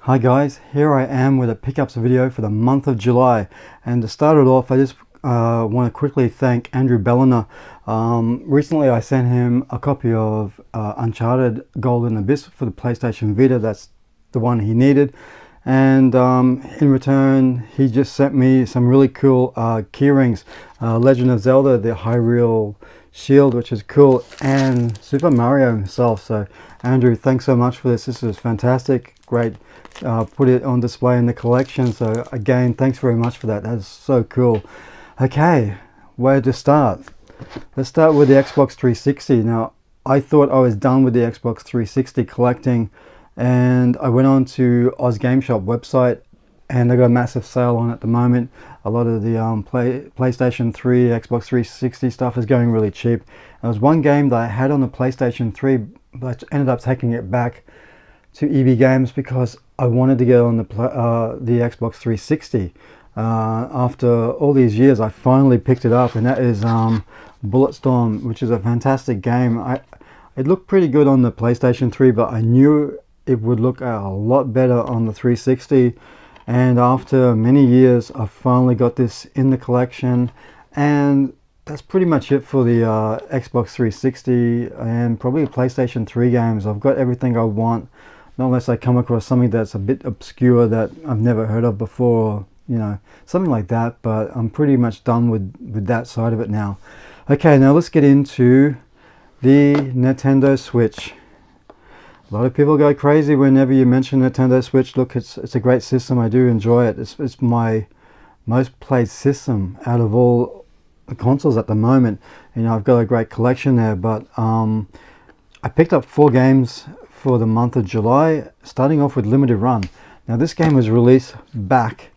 Hi guys, here I am with a pickups video for the month of July, and to start it off I just want to quickly thank Andrew Belliner. Recently I sent him a copy of Uncharted Golden Abyss for the PlayStation Vita. That's the one he needed, and in return he just sent me some really cool key rings, Legend of Zelda, the Hyrule Shield, which is cool, and Super Mario himself. So Andrew, thanks so much for this. This is fantastic, great. Put it on display in the collection, so again, thanks very much for that. That's so cool. Okay, where to start? Let's start with the Xbox 360. Now, I thought I was done with the Xbox 360 collecting, and I went on to Oz Game Shop website, and they got a massive sale on at the moment. A lot of the PlayStation 3, Xbox 360 stuff is going really cheap. There was one game that I had on the PlayStation 3, but I ended up taking it back to EB Games because I wanted to get on the Xbox 360. After all these years, I finally picked it up, and that is Bulletstorm, which is a fantastic game. It looked pretty good on the PlayStation 3, but I knew it would look a lot better on the 360. And after many years, I finally got this in the collection, and that's pretty much it for the Xbox 360 and probably PlayStation 3 games. I've got everything I want, not unless I come across something that's a bit obscure that I've never heard of before, you know, something like that. But I'm pretty much done with that side of it now. Okay, now let's get into the Nintendo Switch. A lot of people go crazy whenever you mention Nintendo Switch. Look, it's a great system. I do enjoy it. It's my most played system out of all the consoles at the moment. You know, I've got a great collection there, but I picked up 4 games for the month of July, starting off with Limited Run. Now this game was released back,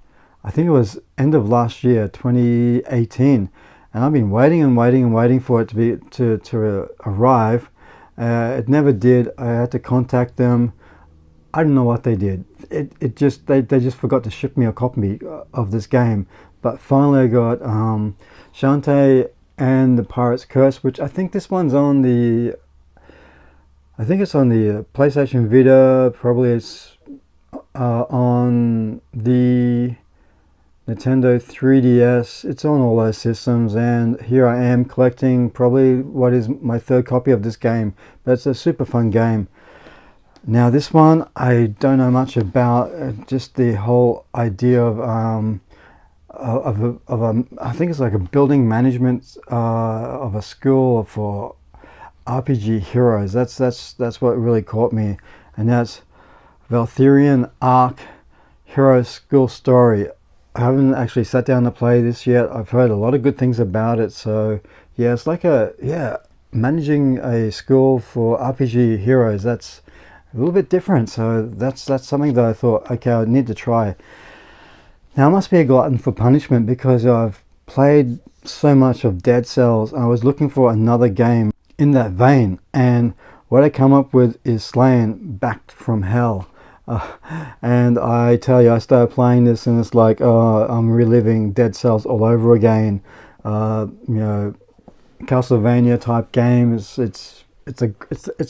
I think it was end of last year, 2018, and I've been waiting and waiting and waiting for it to arrive. It never did. I had to contact them. I don't know what they did. They just forgot to ship me a copy of this game. But finally I got Shantae and the Pirate's Curse, which I think this one's on the, I think it's on the PlayStation Vita. Probably it's on the Nintendo 3DS. It's on all those systems, and here I am collecting probably what is my 3rd copy of this game, but it's a super fun game. Now this one I don't know much about, just the whole idea of I think it's like a building management of a school for RPG heroes. That's what really caught me, and that's Valtherian Arc Hero School Story. I haven't actually sat down to play this yet. I've heard a lot of good things about it. So yeah, it's like managing a school for RPG heroes. That's a little bit different. So that's something that I thought, okay, I need to try. Now I must be a glutton for punishment because I've played so much of Dead Cells. I was looking for another game in that vein, and what I come up with is Slain Back from Hell. And I tell you, I started playing this and it's like, oh, I'm reliving Dead Cells all over again. You know, Castlevania type game. It's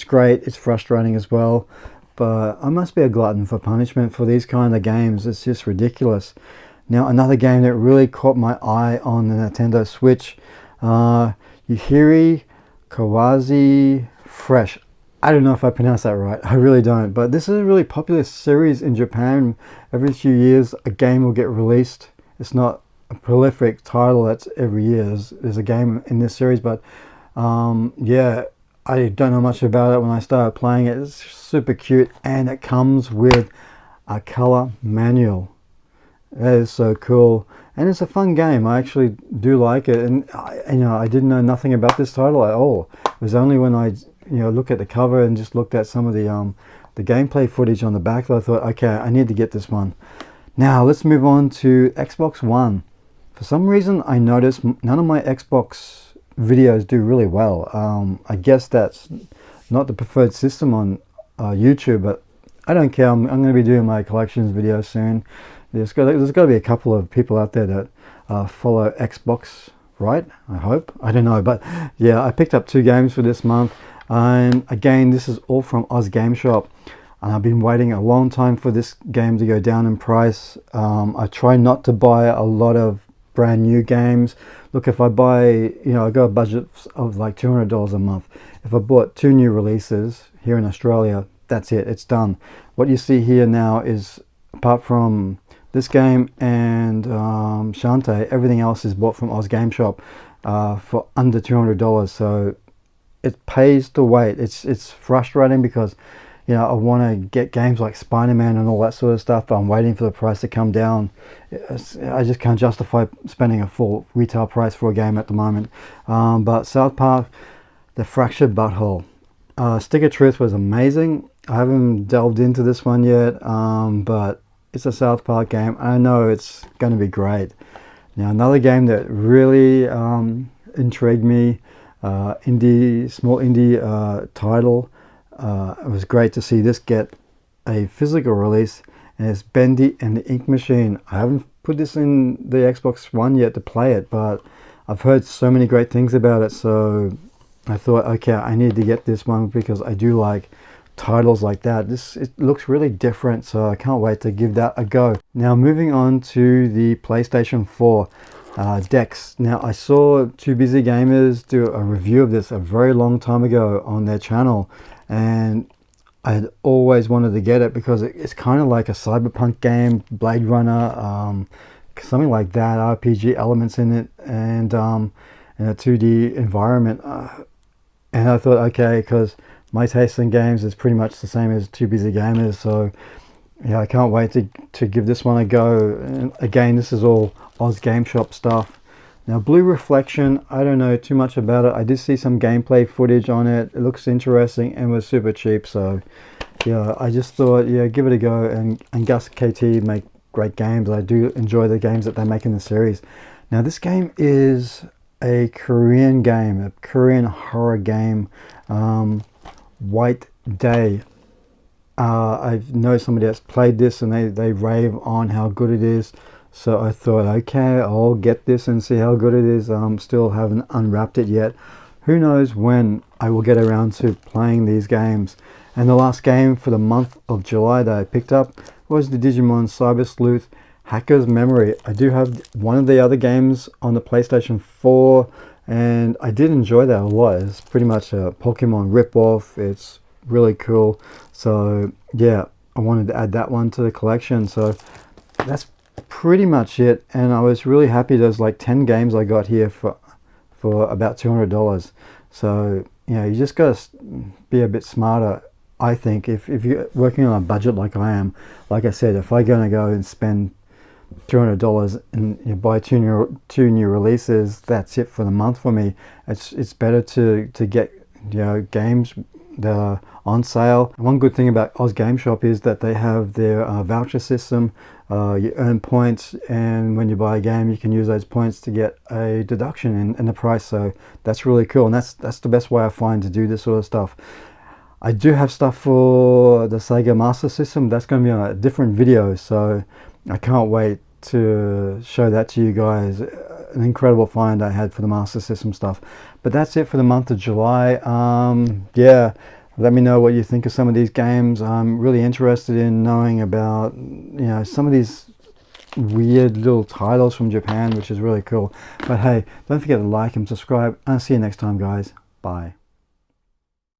great. It's frustrating as well, but I must be a glutton for punishment for these kind of games. It's just ridiculous. Now another game that really caught my eye on the Nintendo Switch, Yukiri Kawazi Fresh. I don't know if I pronounced that right. I really don't. But this is a really popular series in Japan. Every few years a game will get released. It's not a prolific title that's every year. There's a game in this series, but yeah, I don't know much about it. When I started playing it, it's super cute, and it comes with a color manual. That is so cool, and it's a fun game. I actually do like it, and I didn't know nothing about this title at all. It was only when I look at the cover and just looked at some of the gameplay footage on the back that I thought, okay, I need to get this one. Now let's move on to Xbox One. For some reason I noticed none of my Xbox videos do really well. I guess that's not the preferred system on YouTube, but I don't care. I'm going to be doing my collections video soon. There's got to be a couple of people out there that follow Xbox, right? I hope. I don't know, but yeah, I picked up 2 games for this month. And again, this is all from Oz Game Shop. and I've been waiting a long time for this game to go down in price. I try not to buy a lot of brand new games. Look, if I buy, I got a budget of like $200 a month. If I bought 2 new releases here in Australia, that's it, it's done. What you see here now is, apart from this game and Shantae, everything else is bought from Oz Game Shop for under $200. So it pays to wait. It's frustrating because I want to get games like Spider-Man and all that sort of stuff, but I'm waiting for the price to come down. I just can't justify spending a full retail price for a game at the moment. But South Park, The Fractured Butthole. Stick of Truth was amazing. I haven't delved into this one yet, but it's a South Park game. I know it's going to be great. Now, another game that really intrigued me, small indie title. It was great to see this get a physical release, and it's Bendy and the Ink Machine. I haven't put this in the Xbox One yet to play it, but I've heard so many great things about it, so I thought, okay, I need to get this one because I do like titles like that. It looks really different, so I can't wait to give that a go. Now, moving on to the PlayStation 4 decks. Now, I saw Too Busy Gamers do a review of this a very long time ago on their channel, and I had always wanted to get it because it's kind of like a cyberpunk game, Blade Runner, something like that, RPG elements in it, and in a 2D environment. And I thought, okay, because my taste in games is pretty much the same as Too Busy Gamers, so yeah, I can't wait to give this one a go. And again, this is all Oz Game Shop stuff. Now, Blue Reflection, I don't know too much about it. I did see some gameplay footage on it. It looks interesting and was super cheap, so yeah, I just thought, yeah, give it a go. And Gus KT make great games. I do enjoy the games that they make in the series. Now, this game is a Korean game, a Korean horror game, White Day. I know somebody that's played this and they rave on how good it is. So I thought, okay, I'll get this and see how good it is. Still haven't unwrapped it yet. Who knows when I will get around to playing these games. And the last game for the month of July that I picked up was the Digimon Cyber Sleuth Hacker's Memory. I do have one of the other games on the PlayStation 4, and I did enjoy that a lot. It's pretty much a Pokemon ripoff. It's really cool. So yeah, I wanted to add that one to the collection. So that's pretty much it, and I was really happy. There's like 10 games I got here for about $200. So you just gotta be a bit smarter, I think, if you're working on a budget like I am. Like I said, if I'm gonna go and spend $200 and buy two new releases, that's it for the month for me. It's better to get games that are on sale. One good thing about Oz Game Shop is that they have their voucher system. You earn points, and when you buy a game, you can use those points to get a deduction in the price. So that's really cool, and that's the best way I find to do this sort of stuff. I do have stuff for the Sega Master System. That's going to be on a different video, so I can't wait to show that to you guys. An incredible find I had for the Master System stuff. But that's it for the month of July. Yeah, let me know what you think of some of these games. I'm really interested in knowing about some of these weird little titles from Japan, which is really cool. But hey, don't forget to like and subscribe. I'll see you next time, guys. Bye.